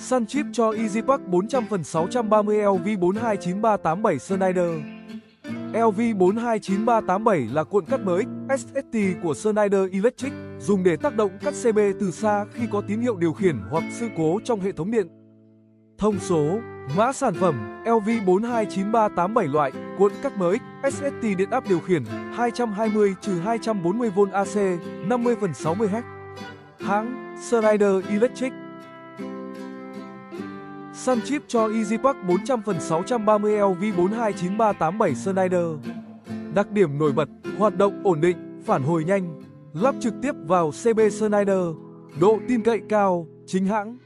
Sun chip cho EasyPack 400 phần 630 LV429387 Schneider. LV429387 là cuộn cắt MX SST của Schneider Electric, dùng để tác động cắt CB từ xa khi có tín hiệu điều khiển hoặc sự cố trong hệ thống điện. Thông số: mã sản phẩm LV429387 loại, cuộn cắt MX SST điện áp điều khiển 220-240V AC, 50 phần 60Hz. Hãng: Schneider Electric. Sun chip cho EasyPack 400 phần 630 LV429387 Schneider. Đặc điểm nổi bật: hoạt động ổn định, phản hồi nhanh, lắp trực tiếp vào CB Schneider, độ tin cậy cao, chính hãng.